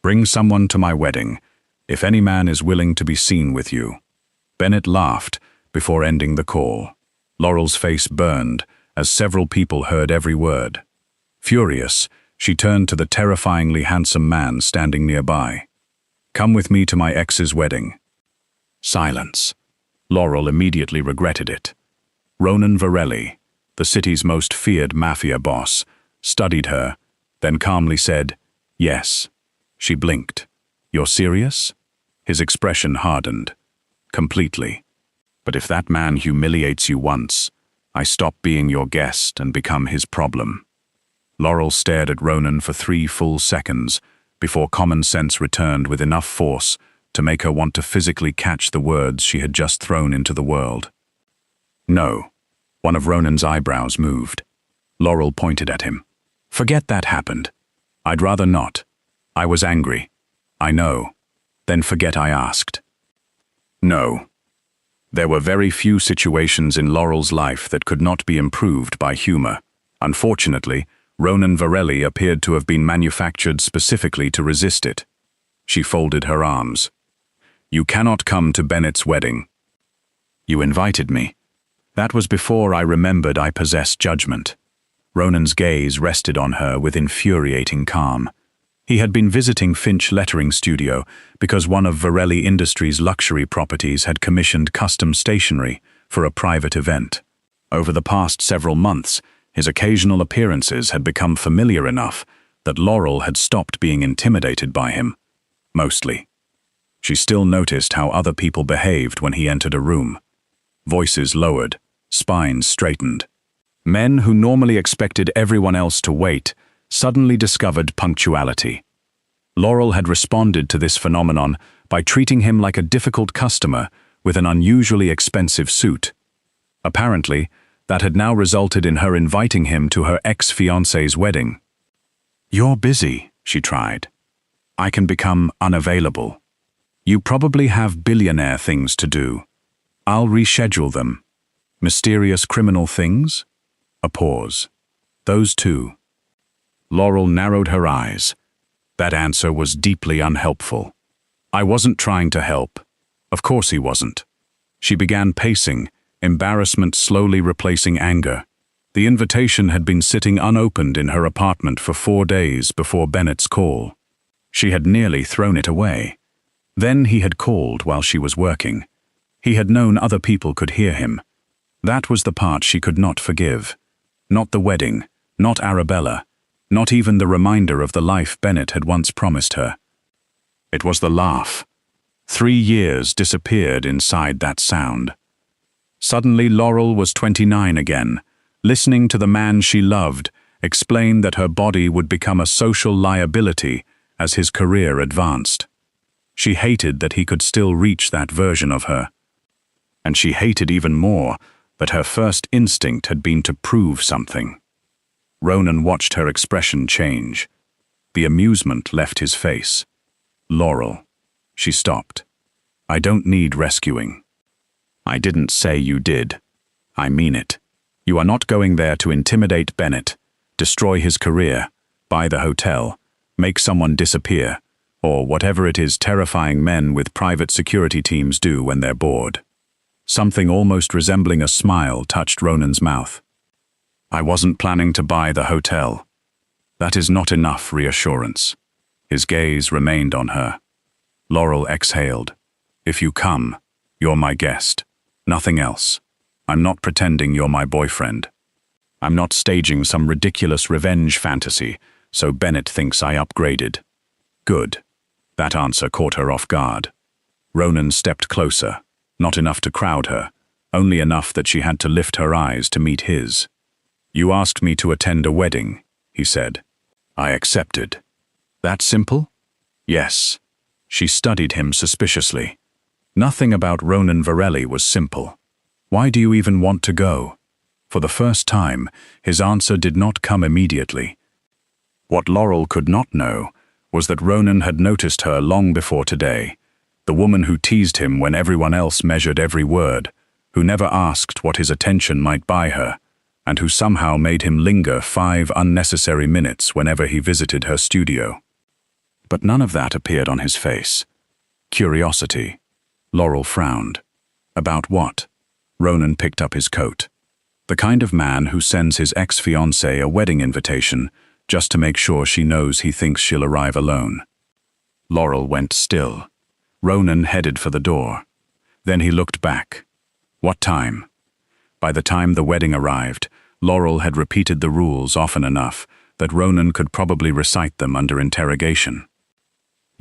Bring someone to my wedding, if any man is willing to be seen with you." Bennett laughed before ending the call. Laurel's face burned as several people heard every word. Furious, she turned to the terrifyingly handsome man standing nearby. "Come with me to my ex's wedding." Silence. Laurel immediately regretted it. Ronan Varelli, the city's most feared mafia boss, studied her, then calmly said, "Yes." She blinked. "You're serious?" His expression hardened. "Completely. But if that man humiliates you once, I stop being your guest and become his problem." Laurel stared at Ronan for 3 full seconds before common sense returned with enough force to make her want to physically catch the words she had just thrown into the world. "No." One of Ronan's eyebrows moved. Laurel pointed at him. "Forget that happened. I'd rather not. I was angry. I know. Then forget I asked." No. There were very few situations in Laurel's life that could not be improved by humor. Unfortunately, Ronan Varelli appeared to have been manufactured specifically to resist it. She folded her arms. "You cannot come to Bennett's wedding." "You invited me." That was before I remembered I possessed judgment. Ronan's gaze rested on her with infuriating calm. He had been visiting Finch Lettering Studio because one of Varelli Industries' luxury properties had commissioned custom stationery for a private event. Over the past several months, his occasional appearances had become familiar enough that Laurel had stopped being intimidated by him. Mostly. She still noticed how other people behaved when he entered a room. Voices lowered, spines straightened. Men who normally expected everyone else to wait suddenly discovered punctuality. Laurel had responded to this phenomenon by treating him like a difficult customer with an unusually expensive suit. Apparently, that had now resulted in her inviting him to her ex-fiancé's wedding. "You're busy," she tried. "I can become unavailable. You probably have billionaire things to do. I'll reschedule them." Mysterious criminal things? A pause. Those two. Laurel narrowed her eyes. That answer was deeply unhelpful. I wasn't trying to help. Of course he wasn't. She began pacing, embarrassment slowly replacing anger. The invitation had been sitting unopened in her apartment for 4 days before Bennett's call. She had nearly thrown it away. Then he had called while she was working. He had known other people could hear him. That was the part she could not forgive. Not the wedding, not Arabella, not even the reminder of the life Bennett had once promised her. It was the laugh. 3 years disappeared inside that sound. Suddenly Laurel was 29 again, listening to the man she loved explain that her body would become a social liability as his career advanced. She hated that he could still reach that version of her. And she hated even more that her first instinct had been to prove something. Ronan watched her expression change. The amusement left his face. "Laurel." She stopped. "I don't need rescuing." "I didn't say you did. I mean it. You are not going there to intimidate Bennett, destroy his career, buy the hotel, make someone disappear, or whatever it is terrifying men with private security teams do when they're bored." Something almost resembling a smile touched Ronan's mouth. "I wasn't planning to buy the hotel." That is not enough reassurance. His gaze remained on her. Laurel exhaled. "If you come, you're my guest. Nothing else. I'm not pretending you're my boyfriend. I'm not staging some ridiculous revenge fantasy so Bennett thinks I upgraded." "Good." That answer caught her off guard. Ronan stepped closer, not enough to crowd her, only enough that she had to lift her eyes to meet his. "You asked me to attend a wedding," he said. "I accepted." "That simple?" "Yes." She studied him suspiciously. Nothing about Ronan Varelli was simple. "Why do you even want to go?" For the first time, his answer did not come immediately. What Laurel could not know was that Ronan had noticed her long before today, the woman who teased him when everyone else measured every word, who never asked what his attention might buy her, and who somehow made him linger 5 unnecessary minutes whenever he visited her studio. But none of that appeared on his face. Curiosity. Laurel frowned. About what? Ronan picked up his coat. The kind of man who sends his ex-fiancée a wedding invitation just to make sure she knows he thinks she'll arrive alone. Laurel went still. Ronan headed for the door. Then he looked back. What time? By the time the wedding arrived, Laurel had repeated the rules often enough that Ronan could probably recite them under interrogation.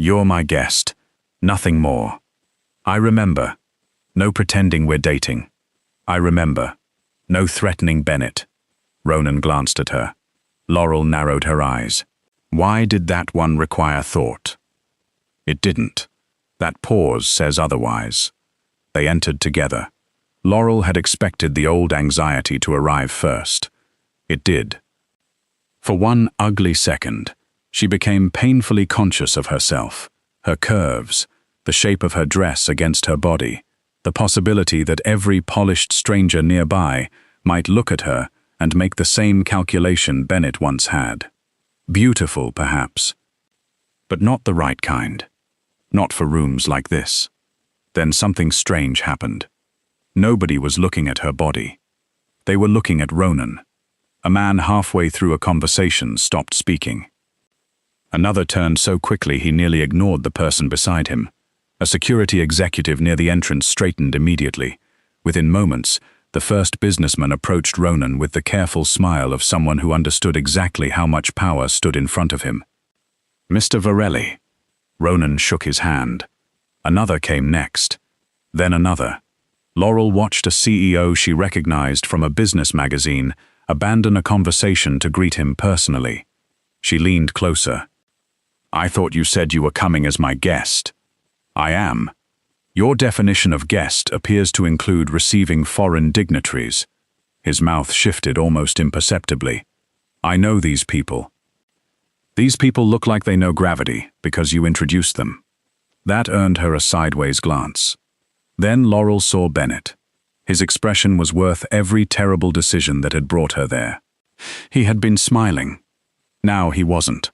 You're my guest. Nothing more. I remember. No pretending we're dating. I remember. No threatening Bennett. Ronan glanced at her. Laurel narrowed her eyes. Why did that one require thought? It didn't. That pause says otherwise. They entered together. Laurel had expected the old anxiety to arrive first. It did. For one ugly second, she became painfully conscious of herself, her curves, the shape of her dress against her body, the possibility that every polished stranger nearby might look at her and make the same calculation Bennett once had. Beautiful, perhaps, but not the right kind. Not for rooms like this. Then something strange happened. Nobody was looking at her body. They were looking at Ronan. A man halfway through a conversation stopped speaking. Another turned so quickly he nearly ignored the person beside him. A security executive near the entrance straightened immediately. Within moments, the first businessman approached Ronan with the careful smile of someone who understood exactly how much power stood in front of him. Mr. Varelli. Ronan shook his hand. Another came next. Then another. Laurel watched a CEO she recognized from a business magazine abandon a conversation to greet him personally. She leaned closer. I thought you said you were coming as my guest. I am. Your definition of guest appears to include receiving foreign dignitaries. His mouth shifted almost imperceptibly. I know these people. These people look like they know gravity because you introduced them. That earned her a sideways glance. Then Laurel saw Bennett. His expression was worth every terrible decision that had brought her there. He had been smiling. Now he wasn't.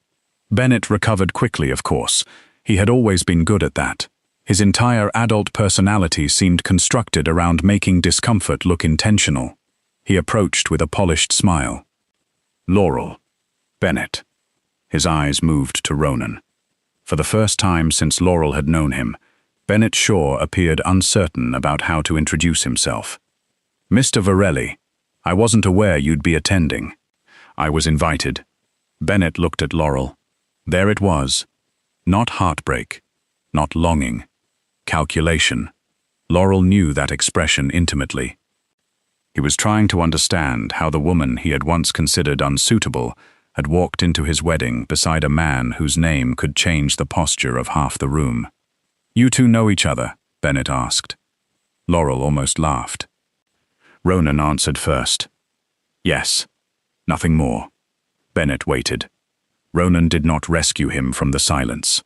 Bennett recovered quickly, of course. He had always been good at that. His entire adult personality seemed constructed around making discomfort look intentional. He approached with a polished smile. Laurel. Bennett. His eyes moved to Ronan. For the first time since Laurel had known him, Bennett Shaw appeared uncertain about how to introduce himself. Mr. Varelli, I wasn't aware you'd be attending. I was invited. Bennett looked at Laurel. There it was. Not heartbreak. Not longing. Calculation. Laurel knew that expression intimately. He was trying to understand how the woman he had once considered unsuitable had walked into his wedding beside a man whose name could change the posture of half the room. You two know each other? Bennett asked. Laurel almost laughed. Ronan answered first. Yes. Nothing more. Bennett waited. Ronan did not rescue him from the silence.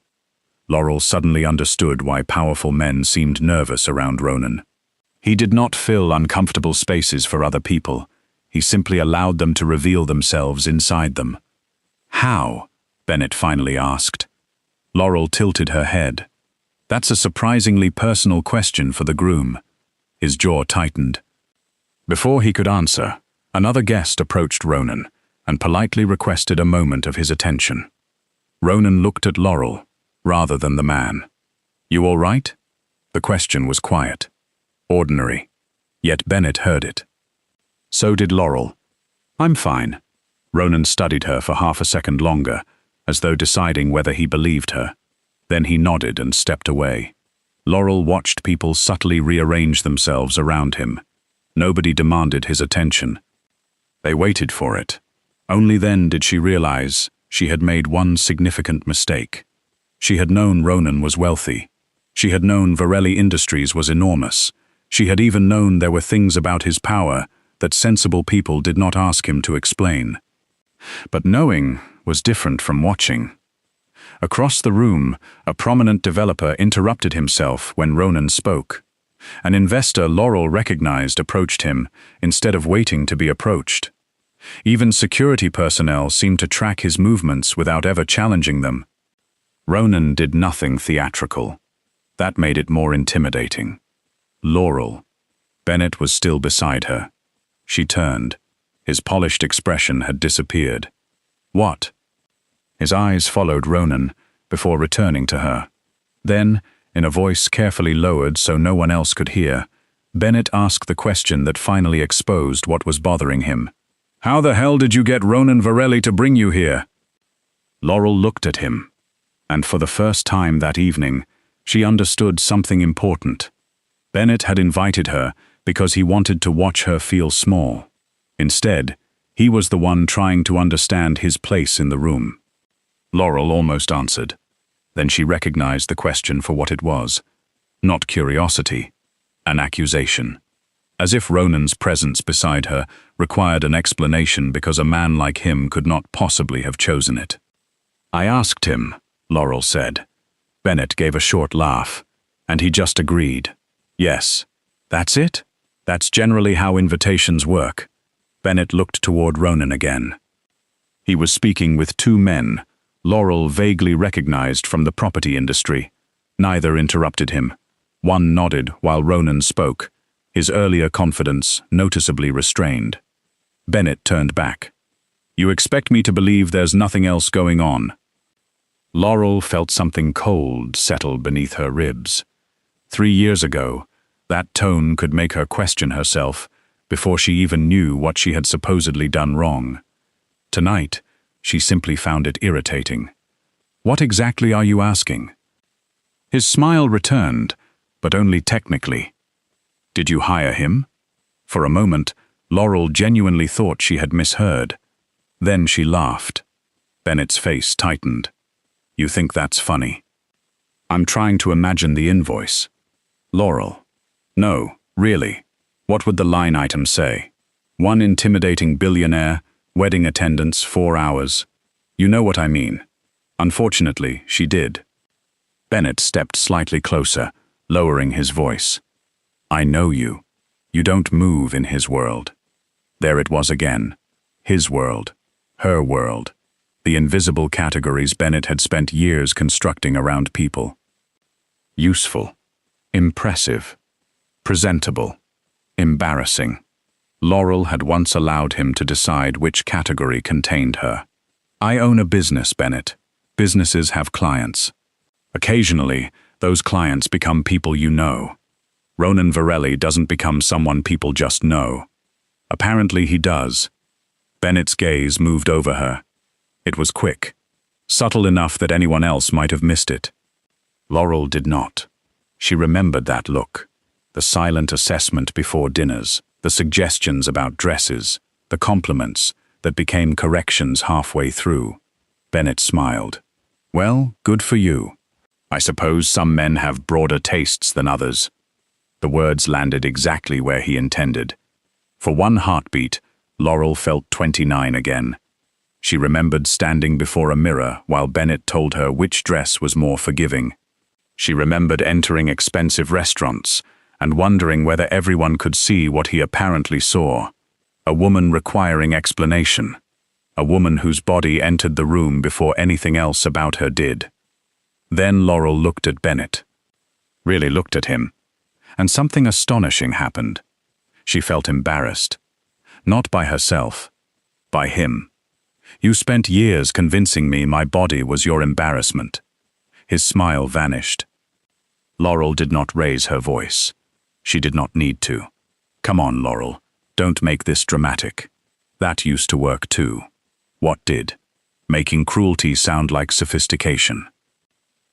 Laurel suddenly understood why powerful men seemed nervous around Ronan. He did not fill uncomfortable spaces for other people. He simply allowed them to reveal themselves inside them. How? Bennett finally asked. Laurel tilted her head. That's a surprisingly personal question for the groom. His jaw tightened. Before he could answer, another guest approached Ronan and politely requested a moment of his attention. Ronan looked at Laurel, rather than the man. You all right? The question was quiet. Ordinary. Yet Bennett heard it. So did Laurel. I'm fine. Ronan studied her for half a second longer, as though deciding whether he believed her. Then he nodded and stepped away. Laurel watched people subtly rearrange themselves around him. Nobody demanded his attention. They waited for it. Only then did she realize she had made one significant mistake. She had known Ronan was wealthy. She had known Varelli Industries was enormous. She had even known there were things about his power that sensible people did not ask him to explain. But knowing was different from watching. Across the room, a prominent developer interrupted himself when Ronan spoke. An investor Laurel recognized approached him instead of waiting to be approached. Even security personnel seemed to track his movements without ever challenging them. Ronan did nothing theatrical. That made it more intimidating. Laurel. Bennett was still beside her. She turned. His polished expression had disappeared. What? His eyes followed Ronan before returning to her. Then, in a voice carefully lowered so no one else could hear, Bennett asked the question that finally exposed what was bothering him. How the hell did you get Ronan Varelli to bring you here? Laurel looked at him, and for the first time that evening, she understood something important. Bennett had invited her because he wanted to watch her feel small. Instead, he was the one trying to understand his place in the room. Laurel almost answered. Then she recognized the question for what it was. Not curiosity, an accusation. As if Ronan's presence beside her required an explanation because a man like him could not possibly have chosen it. I asked him, Laurel said. Bennett gave a short laugh, and he just agreed. Yes. That's it? That's generally how invitations work. Bennett looked toward Ronan again. He was speaking with two men, Laurel vaguely recognized from the property industry. Neither interrupted him. One nodded while Ronan spoke, his earlier confidence noticeably restrained. Bennett turned back. You expect me to believe there's nothing else going on? Laurel felt something cold settle beneath her ribs. 3 years ago, that tone could make her question herself before she even knew what she had supposedly done wrong. Tonight, she simply found it irritating. What exactly are you asking? His smile returned, but only technically. Did you hire him? For a moment, Laurel genuinely thought she had misheard. Then she laughed. Bennett's face tightened. You think that's funny? I'm trying to imagine the invoice. Laurel. No, really. What would the line item say? One intimidating billionaire, wedding attendance 4 hours. You know what I mean. Unfortunately, she did. Bennett stepped slightly closer, lowering his voice. I know you. You don't move in his world. There it was again. His world. Her world. The invisible categories Bennett had spent years constructing around people. Useful. Impressive. Presentable. Embarrassing. Laurel had once allowed him to decide which category contained her. I own a business, Bennett. Businesses have clients. Occasionally, those clients become people you know. Ronan Varelli doesn't become someone people just know. Apparently he does. Bennett's gaze moved over her. It was quick, subtle enough that anyone else might have missed it. Laurel did not. She remembered that look, the silent assessment before dinners, the suggestions about dresses, the compliments that became corrections halfway through. Bennett smiled. Well, good for you. I suppose some men have broader tastes than others. The words landed exactly where he intended. For one heartbeat, Laurel felt 29 again. She remembered standing before a mirror while Bennett told her which dress was more forgiving. She remembered entering expensive restaurants and wondering whether everyone could see what he apparently saw. A woman requiring explanation. A woman whose body entered the room before anything else about her did. Then Laurel looked at Bennett. Really looked at him. And something astonishing happened. She felt embarrassed. Not by herself. By him. You spent years convincing me my body was your embarrassment. His smile vanished. Laurel did not raise her voice. She did not need to. Come on, Laurel. Don't make this dramatic. That used to work too. What did? Making cruelty sound like sophistication.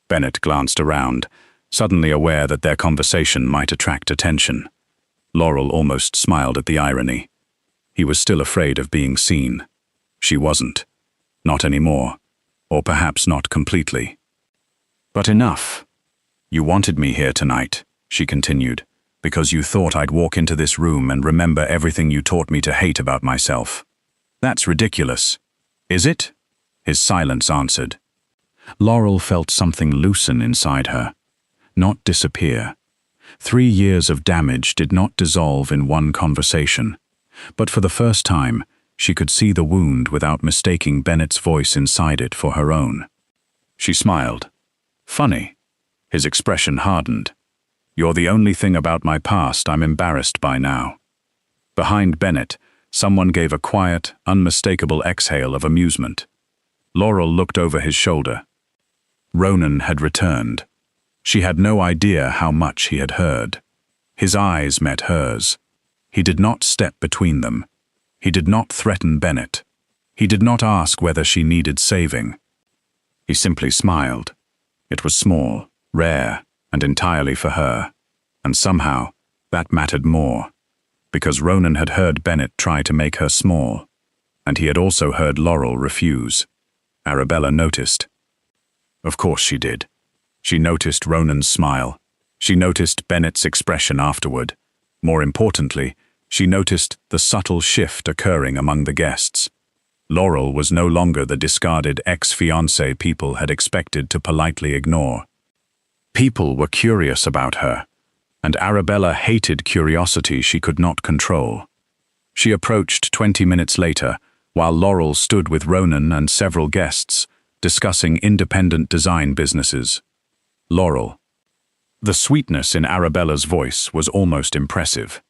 Bennett glanced around, suddenly aware that their conversation might attract attention. Laurel almost smiled at the irony. He was still afraid of being seen. She wasn't. Not anymore. Or perhaps not completely. But enough. You wanted me here tonight, she continued, because you thought I'd walk into this room and remember everything you taught me to hate about myself. That's ridiculous. Is it? His silence answered. Laurel felt something loosen inside her, not disappear. 3 years of damage did not dissolve in one conversation, but for the first time, she could see the wound without mistaking Bennett's voice inside it for her own. She smiled. Funny. His expression hardened. You're the only thing about my past I'm embarrassed by now. Behind Bennett, someone gave a quiet, unmistakable exhale of amusement. Laurel looked over his shoulder. Ronan had returned. She had no idea how much he had heard. His eyes met hers. He did not step between them. He did not threaten Bennett. He did not ask whether she needed saving. He simply smiled. It was small, rare, and entirely for her. And somehow, that mattered more. Because Ronan had heard Bennett try to make her small. And he had also heard Laurel refuse. Arabella noticed. Of course she did. She noticed Ronan's smile. She noticed Bennett's expression afterward. More importantly, she noticed the subtle shift occurring among the guests. Laurel was no longer the discarded ex-fiancée people had expected to politely ignore. People were curious about her, and Arabella hated curiosity she could not control. She approached 20 minutes later, while Laurel stood with Ronan and several guests, discussing independent design businesses. Laurel. The sweetness in Arabella's voice was almost impressive.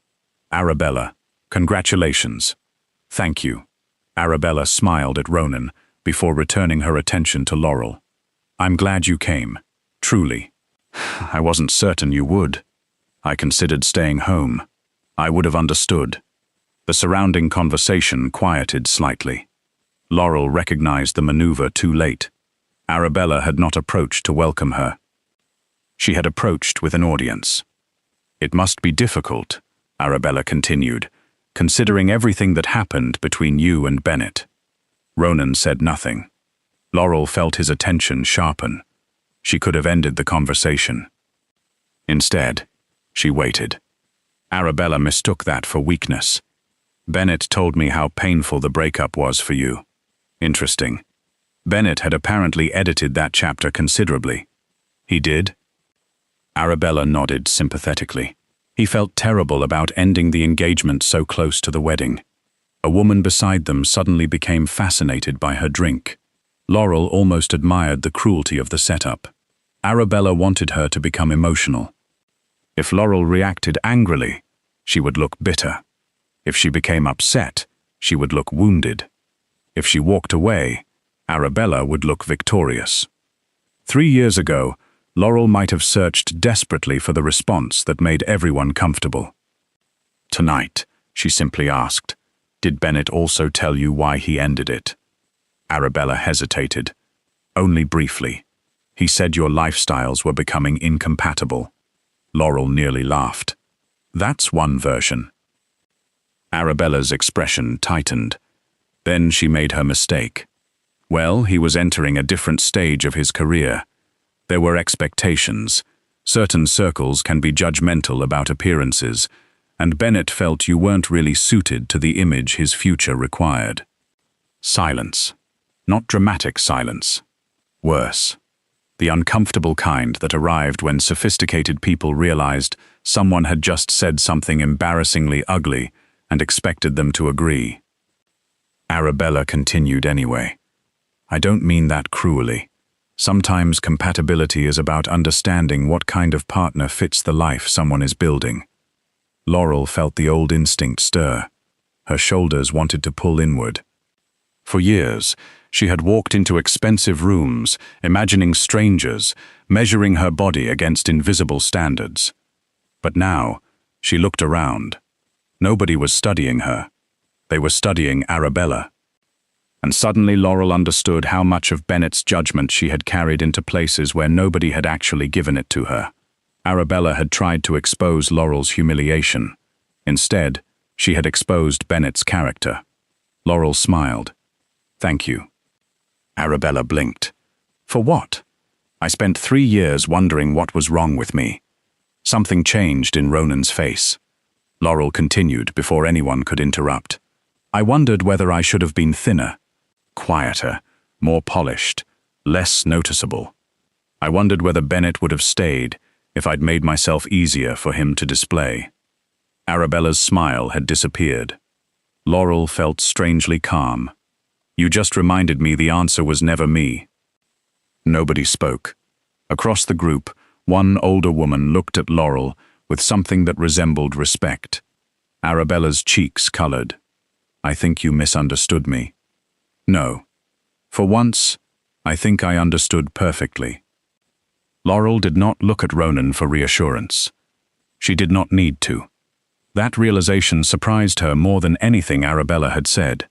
Arabella, congratulations. Thank you. Arabella smiled at Ronan before returning her attention to Laurel. I'm glad you came. Truly. I wasn't certain you would. I considered staying home. I would have understood. The surrounding conversation quieted slightly. Laurel recognized the maneuver too late. Arabella had not approached to welcome her. She had approached with an audience. It must be difficult, Arabella continued, considering everything that happened between you and Bennett. Ronan said nothing. Laurel felt his attention sharpen. She could have ended the conversation. Instead, she waited. Arabella mistook that for weakness. Bennett told me how painful the breakup was for you. Interesting. Bennett had apparently edited that chapter considerably. He did? Arabella nodded sympathetically. He felt terrible about ending the engagement so close to the wedding. A woman beside them suddenly became fascinated by her drink. Laurel almost admired the cruelty of the setup. Arabella wanted her to become emotional. If Laurel reacted angrily, she would look bitter. If she became upset, she would look wounded. If she walked away, Arabella would look victorious. 3 years ago, Laurel might have searched desperately for the response that made everyone comfortable. Tonight, she simply asked, did Bennett also tell you why he ended it? Arabella hesitated. Only briefly. He said your lifestyles were becoming incompatible. Laurel nearly laughed. That's one version. Arabella's expression tightened. Then she made her mistake. Well, he was entering a different stage of his career. There were expectations. Certain circles can be judgmental about appearances, and Bennett felt you weren't really suited to the image his future required. Silence. Not dramatic silence. Worse. The uncomfortable kind that arrived when sophisticated people realized someone had just said something embarrassingly ugly and expected them to agree. Arabella continued anyway. I don't mean that cruelly. Sometimes compatibility is about understanding what kind of partner fits the life someone is building. Laurel felt the old instinct stir. Her shoulders wanted to pull inward. For years, she had walked into expensive rooms, imagining strangers, measuring her body against invisible standards. But now, she looked around. Nobody was studying her. They were studying Arabella. And suddenly Laurel understood how much of Bennett's judgment she had carried into places where nobody had actually given it to her. Arabella had tried to expose Laurel's humiliation. Instead, she had exposed Bennett's character. Laurel smiled. Thank you. Arabella blinked. For what? I spent 3 years wondering what was wrong with me. Something changed in Ronan's face. Laurel continued before anyone could interrupt. I wondered whether I should have been thinner, quieter, more polished, less noticeable. I wondered whether Bennett would have stayed if I'd made myself easier for him to display. Arabella's smile had disappeared. Laurel felt strangely calm. You just reminded me the answer was never me. Nobody spoke. Across the group, one older woman looked at Laurel with something that resembled respect. Arabella's cheeks colored. "I think you misunderstood me." "No. For once, I think I understood perfectly." Laurel did not look at Ronan for reassurance. She did not need to. That realization surprised her more than anything Arabella had said.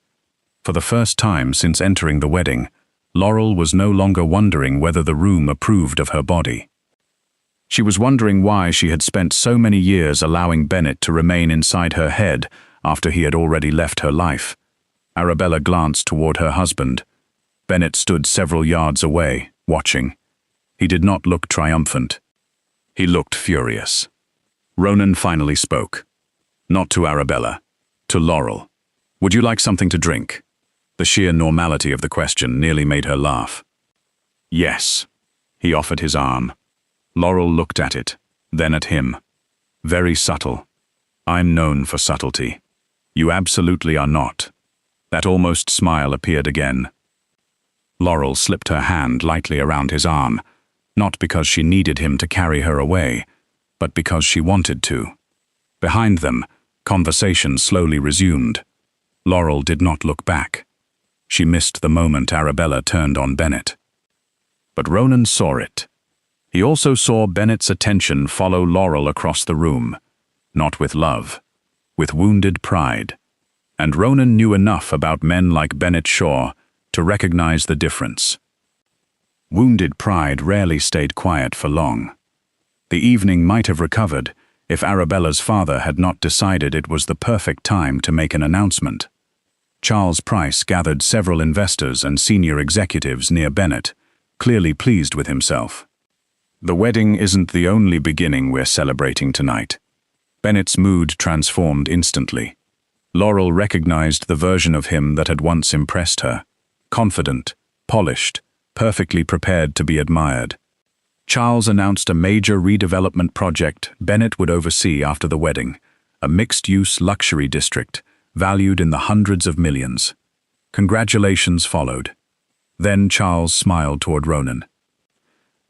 For the first time since entering the wedding, Laurel was no longer wondering whether the room approved of her body. She was wondering why she had spent so many years allowing Bennett to remain inside her head after he had already left her life. Arabella glanced toward her husband. Bennett stood several yards away, watching. He did not look triumphant. He looked furious. Ronan finally spoke. Not to Arabella, to Laurel. "Would you like something to drink?" The sheer normality of the question nearly made her laugh. "Yes." He offered his arm. Laurel looked at it, then at him. "Very subtle. I'm known for subtlety. You absolutely are not." That almost smile appeared again. Laurel slipped her hand lightly around his arm, not because she needed him to carry her away, but because she wanted to. Behind them, conversation slowly resumed. Laurel did not look back. She missed the moment Arabella turned on Bennett. But Ronan saw it. He also saw Bennett's attention follow Laurel across the room, not with love, with wounded pride. And Ronan knew enough about men like Bennett Shaw to recognize the difference. Wounded pride rarely stayed quiet for long. The evening might have recovered if Arabella's father had not decided it was the perfect time to make an announcement. Charles Price gathered several investors and senior executives near Bennett, clearly pleased with himself. "The wedding isn't the only beginning we're celebrating tonight." Bennett's mood transformed instantly. Laurel recognized the version of him that had once impressed her. Confident, polished, perfectly prepared to be admired. Charles announced a major redevelopment project Bennett would oversee after the wedding, a mixed-use luxury district, valued in the hundreds of millions. Congratulations followed. Then Charles smiled toward Ronan.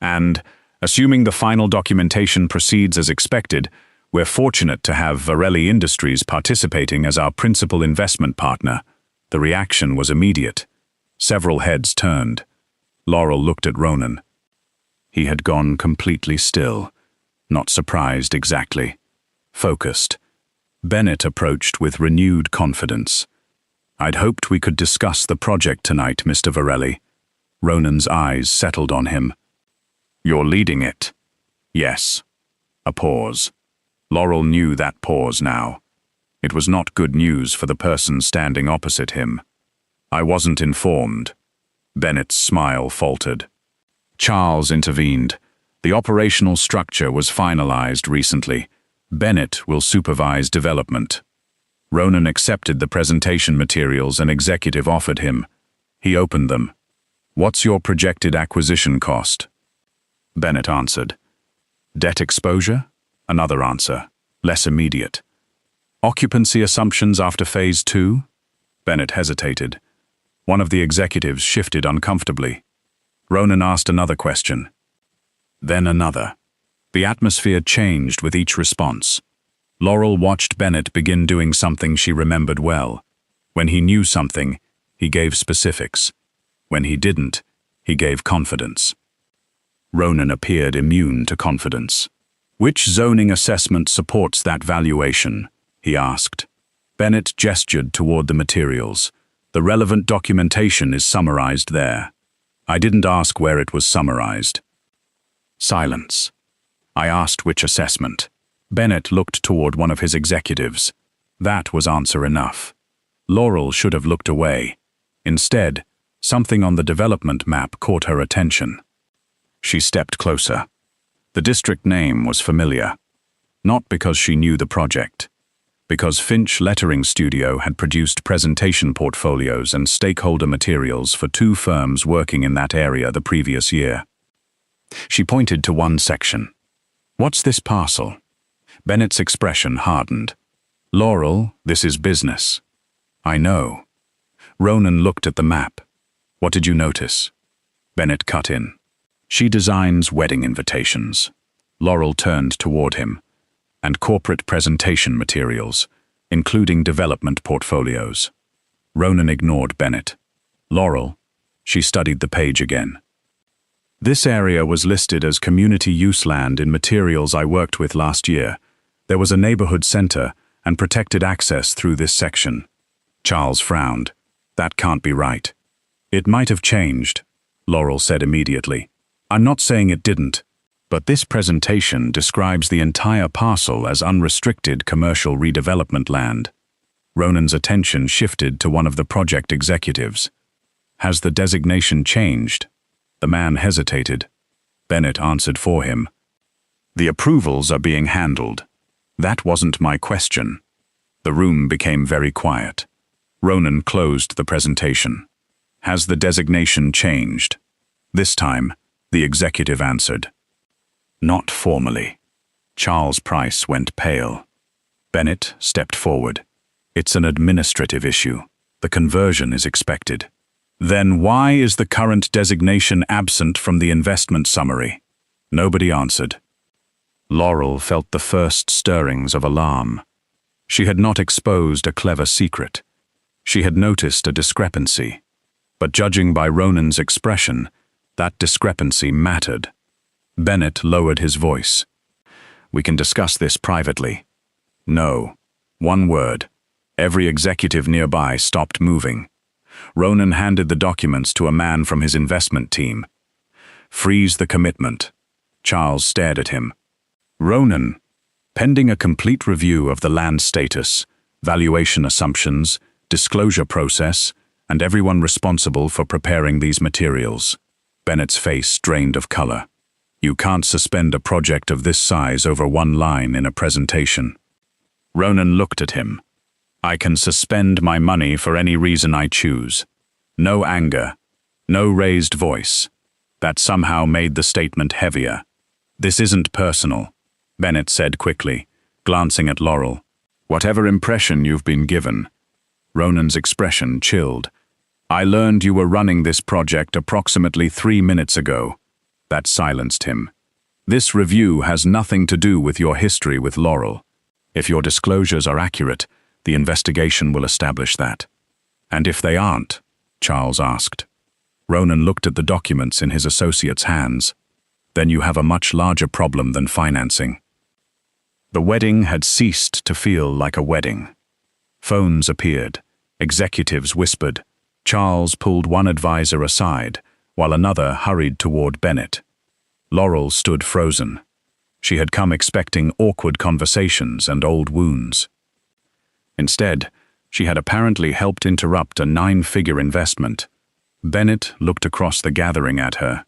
"And, assuming the final documentation proceeds as expected, we're fortunate to have Varelli Industries participating as our principal investment partner." The reaction was immediate. Several heads turned. Laurel looked at Ronan. He had gone completely still, not surprised exactly, focused. Bennett approached with renewed confidence. "I'd hoped we could discuss the project tonight, Mr. Varelli." Ronan's eyes settled on him. "You're leading it?" "Yes." A pause. Laurel knew that pause now. It was not good news for the person standing opposite him. "I wasn't informed." Bennett's smile faltered. Charles intervened. "The operational structure was finalized recently. Bennett will supervise development." Ronan accepted the presentation materials an executive offered him. He opened them. "What's your projected acquisition cost?" Bennett answered. "Debt exposure?" Another answer, less immediate. "Occupancy assumptions after Phase 2? Bennett hesitated. One of the executives shifted uncomfortably. Ronan asked another question. Then another. The atmosphere changed with each response. Laurel watched Bennett begin doing something she remembered well. When he knew something, he gave specifics. When he didn't, he gave confidence. Ronan appeared immune to confidence. "Which zoning assessment supports that valuation?" he asked. Bennett gestured toward the materials. "The relevant documentation is summarized there." "I didn't ask where it was summarized." Silence. "I asked which assessment." Bennett looked toward one of his executives. That was answer enough. Laurel should have looked away. Instead, something on the development map caught her attention. She stepped closer. The district name was familiar. Not because she knew the project. Because Finch Lettering Studio had produced presentation portfolios and stakeholder materials for 2 firms working in that area the previous year. She pointed to one section. "What's this parcel?" Bennett's expression hardened. "Laurel, this is business." "I know." Ronan looked at the map. "What did you notice?" Bennett cut in. She designs wedding invitations. Laurel turned toward him. And corporate presentation materials, including development portfolios. Ronan ignored Bennett. Laurel, she studied the page again. This area was listed as community use land in materials I worked with last year. There was a neighborhood center and protected access through this section. Charles frowned. That can't be right. It might have changed, Laurel said immediately. I'm not saying it didn't, but this presentation describes the entire parcel as unrestricted commercial redevelopment land. Ronan's attention shifted to one of the project executives. Has the designation changed? The man hesitated. Bennett answered for him. The approvals are being handled. That wasn't my question. The room became very quiet. Ronan closed the presentation. Has the designation changed? This time, the executive answered. Not formally. Charles Price went pale. Bennett stepped forward. It's an administrative issue. The conversion is expected. Then why is the current designation absent from the investment summary? Nobody answered. Laurel felt the first stirrings of alarm. She had not exposed a clever secret. She had noticed a discrepancy. But judging by Ronan's expression, that discrepancy mattered. Bennett lowered his voice. We can discuss this privately. No. One word. Every executive nearby stopped moving. Ronan handed the documents to a man from his investment team. Freeze the commitment. Charles stared at him. Ronan, pending a complete review of the land status, valuation assumptions, disclosure process, and everyone responsible for preparing these materials. Bennett's face drained of color. You can't suspend a project of this size over one line in a presentation. Ronan looked at him. I can suspend my money for any reason I choose. No anger. No raised voice. That somehow made the statement heavier. This isn't personal, Bennett said quickly, glancing at Laurel. Whatever impression you've been given. Ronan's expression chilled. I learned you were running this project approximately 3 minutes ago. That silenced him. This review has nothing to do with your history with Laurel. If your disclosures are accurate, the investigation will establish that. And if they aren't? Charles asked. Ronan looked at the documents in his associate's hands. Then you have a much larger problem than financing. The wedding had ceased to feel like a wedding. Phones appeared. Executives whispered. Charles pulled one advisor aside, while another hurried toward Bennett. Laurel stood frozen. She had come expecting awkward conversations and old wounds. Instead, she had apparently helped interrupt a 9-figure investment. Bennett looked across the gathering at her.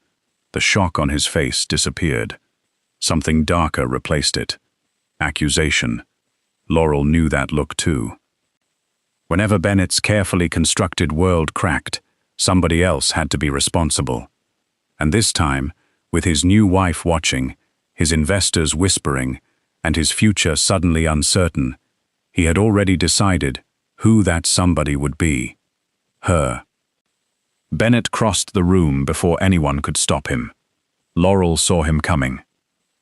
The shock on his face disappeared. Something darker replaced it. Accusation. Laurel knew that look too. Whenever Bennett's carefully constructed world cracked, somebody else had to be responsible. And this time, with his new wife watching, his investors whispering, and his future suddenly uncertain, he had already decided who that somebody would be. Her. Bennett crossed the room before anyone could stop him. Laurel saw him coming.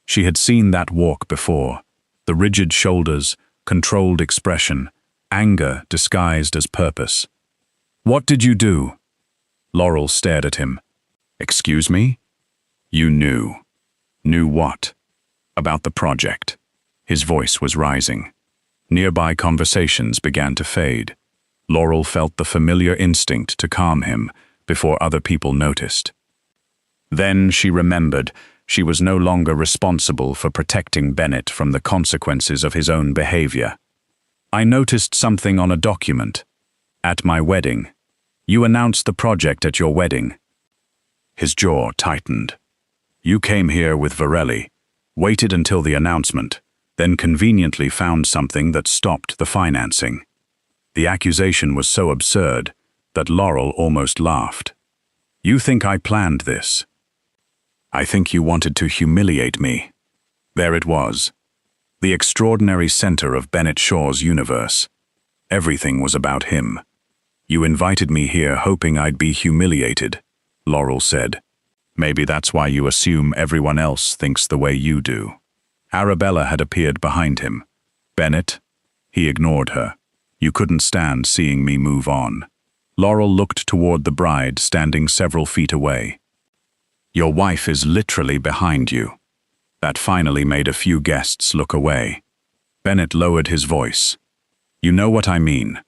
She had seen that walk before. The rigid shoulders, controlled expression, anger disguised as purpose. What did you do? Laurel stared at him. Excuse me? You knew. Knew what? About the project. His voice was rising. Nearby conversations began to fade. Laurel felt the familiar instinct to calm him before other people noticed. Then she remembered she was no longer responsible for protecting Bennett from the consequences of his own behavior. I noticed something on a document. At my wedding. You announced the project at your wedding. His jaw tightened. You came here with Varelli, waited until the announcement, then conveniently found something that stopped the financing. The accusation was so absurd that Laurel almost laughed. You think I planned this? I think you wanted to humiliate me. There it was. The extraordinary center of Bennett Shaw's universe. Everything was about him. You invited me here hoping I'd be humiliated, Laurel said. Maybe that's why you assume everyone else thinks the way you do. Arabella had appeared behind him. Bennett? He ignored her. You couldn't stand seeing me move on. Laurel looked toward the bride standing several feet away. Your wife is literally behind you. That finally made a few guests look away. Bennett lowered his voice. You know what I mean.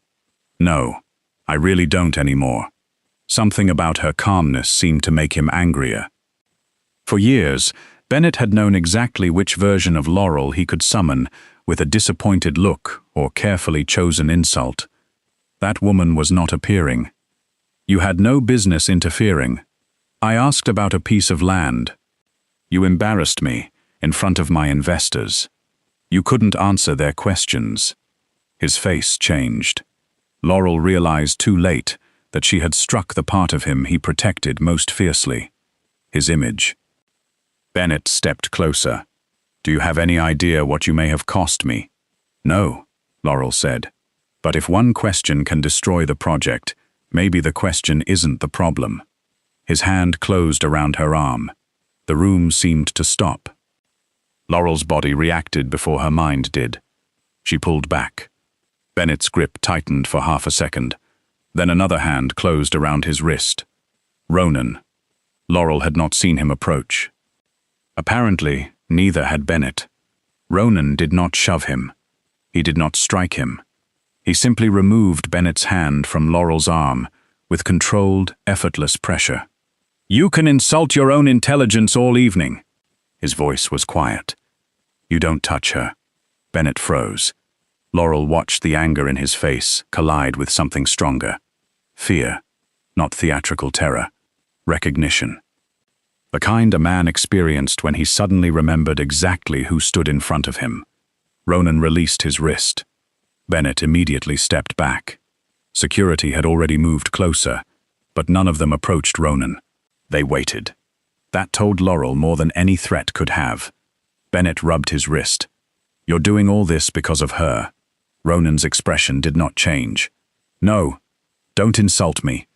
No, I really don't anymore. Something about her calmness seemed to make him angrier. For years, Bennett had known exactly which version of Laurel he could summon with a disappointed look or carefully chosen insult. That woman was not appearing. You had no business interfering. I asked about a piece of land. You embarrassed me in front of my investors. You couldn't answer their questions. His face changed. Laurel realized too late that she had struck the part of him he protected most fiercely. His image. Bennett stepped closer. Do you have any idea what you may have cost me? No, Laurel said. But if one question can destroy the project, maybe the question isn't the problem. His hand closed around her arm. The room seemed to stop. Laurel's body reacted before her mind did. She pulled back. Bennett's grip tightened for half a second. Then another hand closed around his wrist. Ronan. Laurel had not seen him approach. Apparently, neither had Bennett. Ronan did not shove him. He did not strike him. He simply removed Bennett's hand from Laurel's arm with controlled, effortless pressure. You can insult your own intelligence all evening. His voice was quiet. You don't touch her. Bennett froze. Laurel watched the anger in his face collide with something stronger. Fear, not theatrical terror. Recognition. The kind a man experienced when he suddenly remembered exactly who stood in front of him. Ronan released his wrist. Bennett immediately stepped back. Security had already moved closer, but none of them approached Ronan. They waited. That told Laurel more than any threat could have. Bennett rubbed his wrist. You're doing all this because of her. Ronan's expression did not change. No, don't insult me.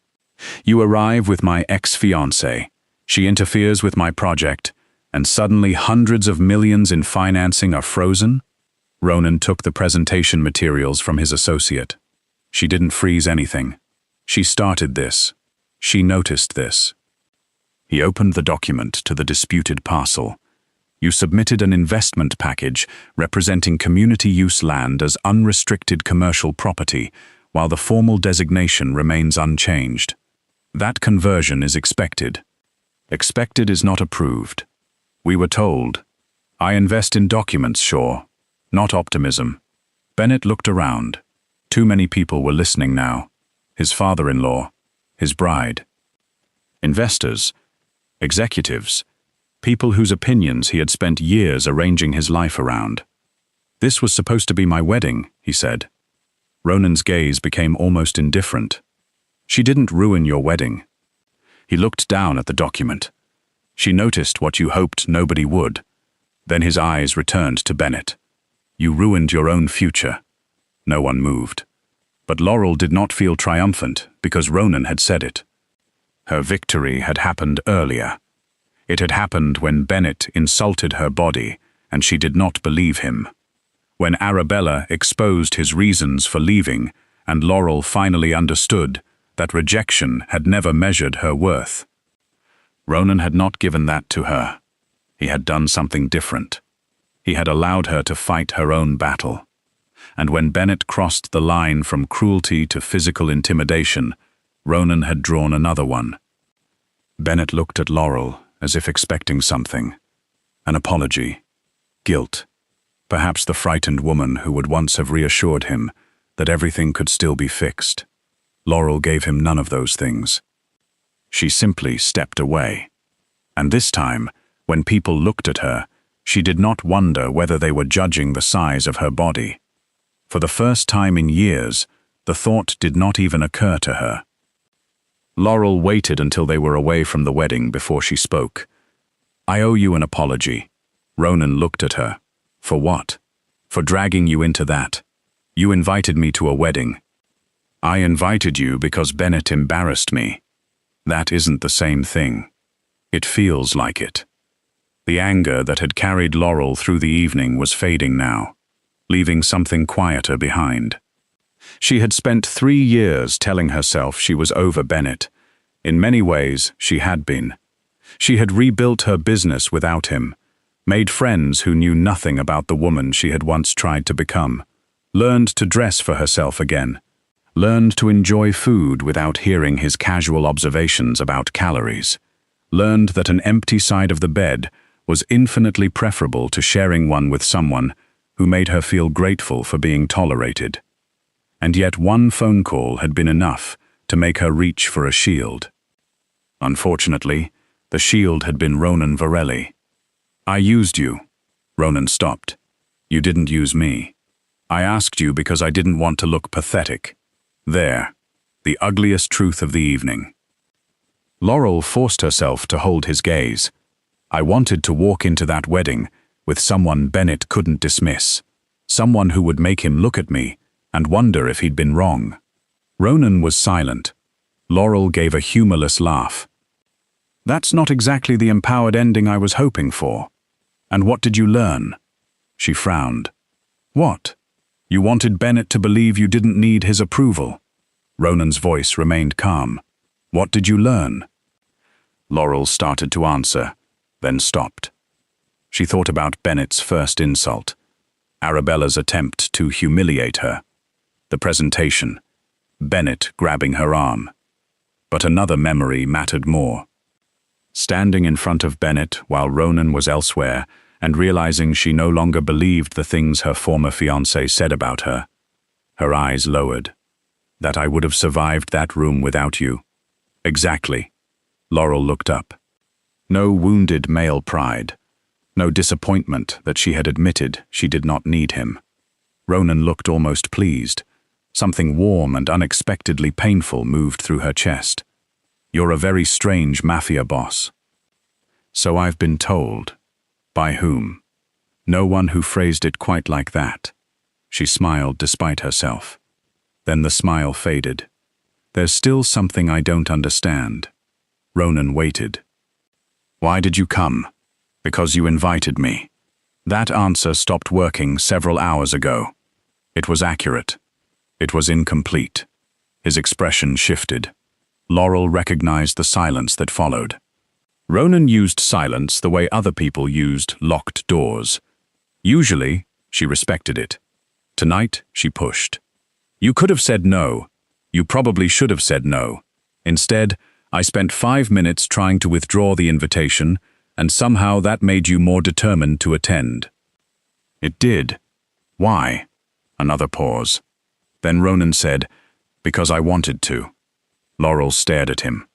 You arrive with my ex-fiancée. She interferes with my project, and suddenly hundreds of millions in financing are frozen? Ronan took the presentation materials from his associate. She didn't freeze anything. She started this. She noticed this. He opened the document to the disputed parcel. You submitted an investment package representing community use land as unrestricted commercial property, while the formal designation remains unchanged. That conversion is expected. Expected is not approved. We were told. I invest in documents, sure. Not optimism. Bennett looked around. Too many people were listening now. His father-in-law, his bride. Investors, executives, people whose opinions he had spent years arranging his life around. This was supposed to be my wedding, he said. Ronan's gaze became almost indifferent. She didn't ruin your wedding. He looked down at the document. She noticed what you hoped nobody would. Then his eyes returned to Bennett. You ruined your own future. No one moved. But Laurel did not feel triumphant because Ronan had said it. Her victory had happened earlier. It had happened when Bennett insulted her body and she did not believe him. When Arabella exposed his reasons for leaving and Laurel finally understood that rejection had never measured her worth. Ronan had not given that to her. He had done something different. He had allowed her to fight her own battle. And when Bennett crossed the line from cruelty to physical intimidation, Ronan had drawn another one. Bennett looked at Laurel as if expecting something. An apology. Guilt. Perhaps the frightened woman who would once have reassured him that everything could still be fixed. Laurel gave him none of those things. She simply stepped away. And this time, when people looked at her, she did not wonder whether they were judging the size of her body. For the first time in years, the thought did not even occur to her. Laurel waited until they were away from the wedding before she spoke. I owe you an apology. Ronan looked at her. For what? For dragging you into that. You invited me to a wedding. I invited you because Bennett embarrassed me. That isn't the same thing. It feels like it. The anger that had carried Laurel through the evening was fading now, leaving something quieter behind. She had spent 3 years telling herself she was over Bennett. In many ways, she had been. She had rebuilt her business without him, made friends who knew nothing about the woman she had once tried to become, learned to dress for herself again, learned to enjoy food without hearing his casual observations about calories, learned that an empty side of the bed was infinitely preferable to sharing one with someone who made her feel grateful for being tolerated. And yet one phone call had been enough to make her reach for a shield. Unfortunately, the shield had been Ronan Varelli. "I used you." Ronan stopped. "You didn't use me. I asked you because I didn't want to look pathetic." There, the ugliest truth of the evening. Laurel forced herself to hold his gaze. "I wanted to walk into that wedding with someone Bennett couldn't dismiss, someone who would make him look at me and wonder if he'd been wrong." Ronan was silent. Laurel gave a humorless laugh. "That's not exactly the empowered ending I was hoping for. And what did you learn?" She frowned. "What? You wanted Bennett to believe you didn't need his approval." Ronan's voice remained calm. "What did you learn?" Laurel started to answer, then stopped. She thought about Bennett's first insult, Arabella's attempt to humiliate her, the presentation, Bennett grabbing her arm. But another memory mattered more. Standing in front of Bennett while Ronan was elsewhere and realizing she no longer believed the things her former fiancé said about her, her eyes lowered. "That I would have survived that room without you." "Exactly." Laurel looked up. No wounded male pride, no disappointment that she had admitted she did not need him. Ronan looked almost pleased. Something warm and unexpectedly painful moved through her chest. "You're a very strange mafia boss." "So I've been told." By whom? No one who phrased it quite like that. She smiled despite herself. Then the smile faded. "There's still something I don't understand." Ronan waited. "Why did you come?" "Because you invited me." That answer stopped working several hours ago. It was accurate. It was incomplete. His expression shifted. Laurel recognized the silence that followed. Ronan used silence the way other people used locked doors. Usually, she respected it. Tonight, she pushed. "You could have said no. You probably should have said no. Instead, I spent 5 minutes trying to withdraw the invitation, and somehow that made you more determined to attend." "It did. Why?" Another pause. Then Ronan said, "Because I wanted to." Laurel stared at him.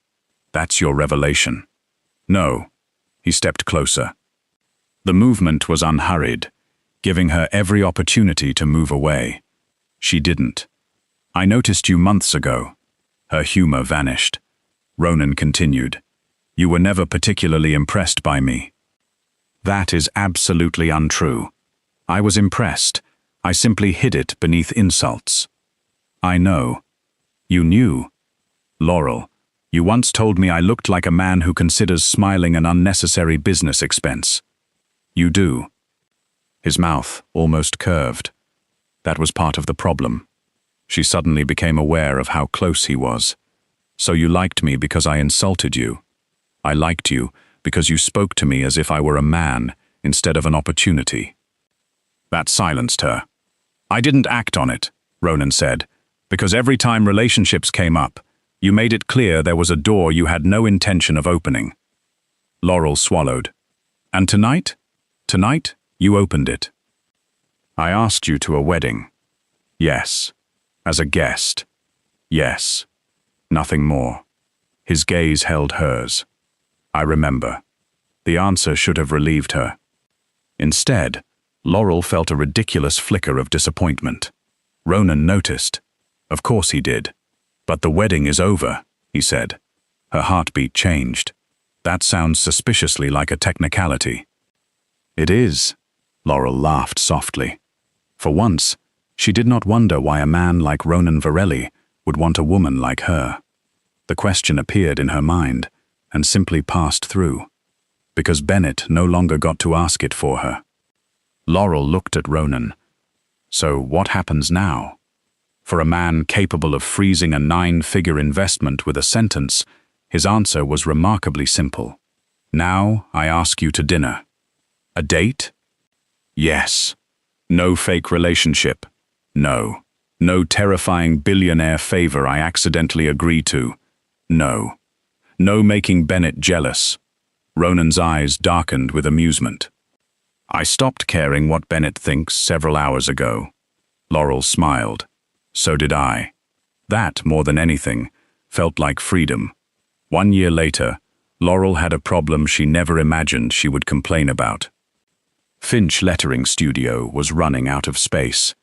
"That's your revelation." "No." He stepped closer. The movement was unhurried, giving her every opportunity to move away. She didn't. "I noticed you months ago." Her humor vanished. Ronan continued, "You were never particularly impressed by me." "That is absolutely untrue. I was impressed. I simply hid it beneath insults." "I know." "You knew." "Laurel, you once told me I looked like a man who considers smiling an unnecessary business expense." "You do." His mouth almost curved. That was part of the problem. She suddenly became aware of how close he was. "So you liked me because I insulted you." "I liked you because you spoke to me as if I were a man instead of an opportunity." That silenced her. "I didn't act on it," Ronan said, "because every time relationships came up, you made it clear there was a door you had no intention of opening." Laurel swallowed. "And tonight? Tonight, you opened it." "I asked you to a wedding." "Yes." "As a guest." "Yes." Nothing more. His gaze held hers. "I remember." The answer should have relieved her. Instead, Laurel felt a ridiculous flicker of disappointment. Ronan noticed. Of course he did. "But the wedding is over," he said. Her heartbeat changed. "That sounds suspiciously like a technicality." "It is." Laurel laughed softly. For once, she did not wonder why a man like Ronan Varelli would want a woman like her. The question appeared in her mind. and simply passed through, because Bennett no longer got to ask it for her. Laurel looked at Ronan. So what happens now? For a man capable of freezing a 9-figure investment with a sentence, his answer was remarkably simple. Now I ask you to dinner. A date? Yes. No fake relationship. No. No terrifying billionaire favor I accidentally agree to. No. No making Bennett jealous. Ronan's eyes darkened with amusement. I stopped caring what Bennett thinks several hours ago. Laurel smiled. So did I. That, more than anything, felt like freedom. 1 year later, Laurel had a problem she never imagined she would complain about. Finch Lettering Studio was running out of space.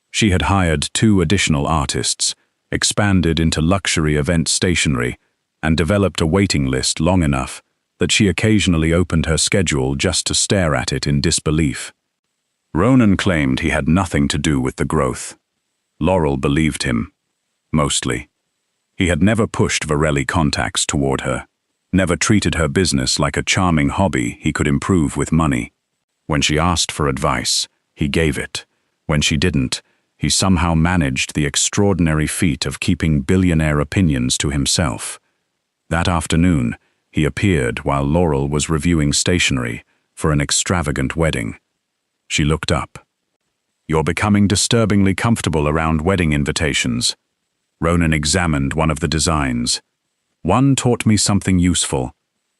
She had hired 2 additional artists, expanded into luxury event stationery, and developed a waiting list long enough that she occasionally opened her schedule just to stare at it in disbelief. Ronan claimed he had nothing to do with the growth. Laurel believed him. Mostly. He had never pushed Varelli contacts toward her, never treated her business like a charming hobby he could improve with money. When she asked for advice, he gave it. When she didn't, he somehow managed the extraordinary feat of keeping billionaire opinions to himself. That afternoon, he appeared while Laurel was reviewing stationery for an extravagant wedding. She looked up. You're becoming disturbingly comfortable around wedding invitations. Ronan examined one of the designs. One taught me something useful.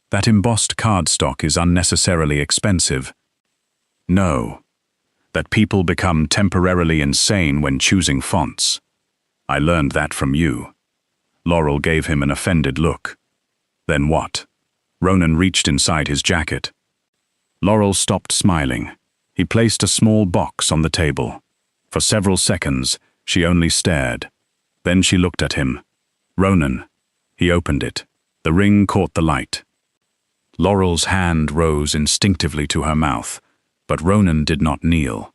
That embossed cardstock is unnecessarily expensive. No. That people become temporarily insane when choosing fonts. I learned that from you. Laurel gave him an offended look. Then what? Ronan reached inside his jacket. Laurel stopped smiling. He placed a small box on the table. For several seconds, she only stared. Then she looked at him. Ronan. He opened it. The ring caught the light. Laurel's hand rose instinctively to her mouth, but Ronan did not kneel.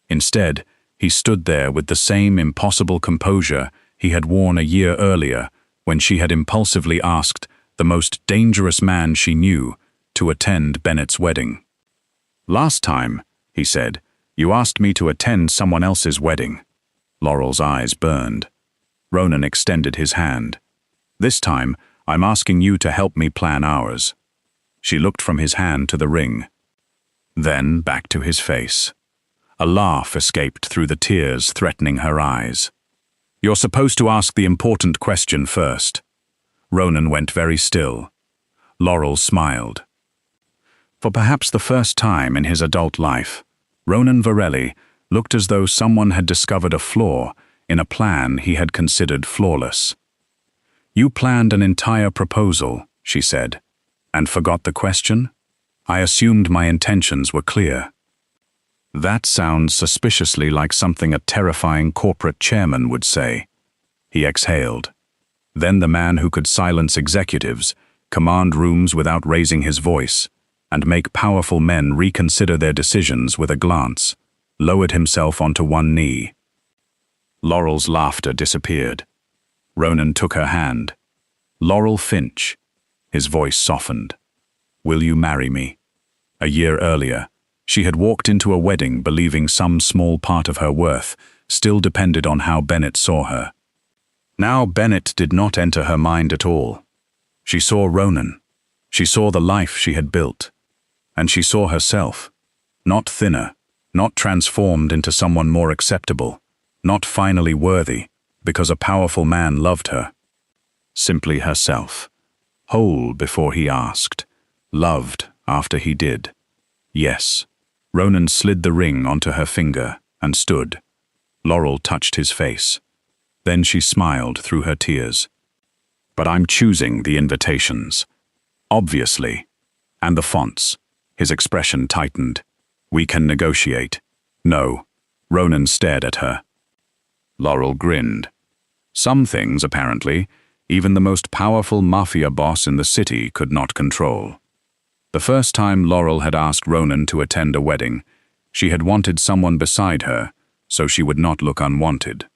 Instead, he stood there with the same impossible composure he had worn a year earlier when she had impulsively asked the most dangerous man she knew to attend Bennett's wedding. Last time, he said, you asked me to attend someone else's wedding. Laurel's eyes burned. Ronan extended his hand. This time, I'm asking you to help me plan ours. She looked from his hand to the ring. Then back to his face. A laugh escaped through the tears threatening her eyes. You're supposed to ask the important question first. Ronan went very still. Laurel smiled. For perhaps the first time in his adult life, Ronan Varelli looked as though someone had discovered a flaw in a plan he had considered flawless. You planned an entire proposal, she said, and forgot the question? I assumed my intentions were clear. That sounds suspiciously like something a terrifying corporate chairman would say. He exhaled. Then the man who could silence executives, command rooms without raising his voice, and make powerful men reconsider their decisions with a glance, lowered himself onto one knee. Laurel's laughter disappeared. Ronan took her hand. Laurel Finch. His voice softened. Will you marry me? A year earlier, she had walked into a wedding believing some small part of her worth still depended on how Bennett saw her. Now Bennett did not enter her mind at all. She saw Ronan. She saw the life she had built. And she saw herself. Not thinner, not transformed into someone more acceptable, not finally worthy because a powerful man loved her. Simply herself. Whole before he asked. Loved after he did. Yes. Ronan slid the ring onto her finger and stood. Laurel touched his face. Then she smiled through her tears. But I'm choosing the invitations. Obviously. And the fonts. His expression tightened. We can negotiate. No. Ronan stared at her. Laurel grinned. Some things, apparently, even the most powerful mafia boss in the city could not control. The first time Laurel had asked Ronan to attend a wedding, she had wanted someone beside her, so she would not look unwanted.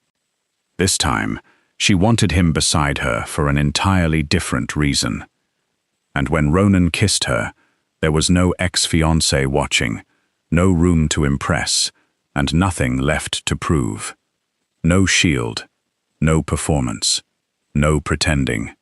This time, she wanted him beside her for an entirely different reason. And when Ronan kissed her, there was no ex-fiancé watching, no room to impress, and nothing left to prove. No shield, no performance, no pretending.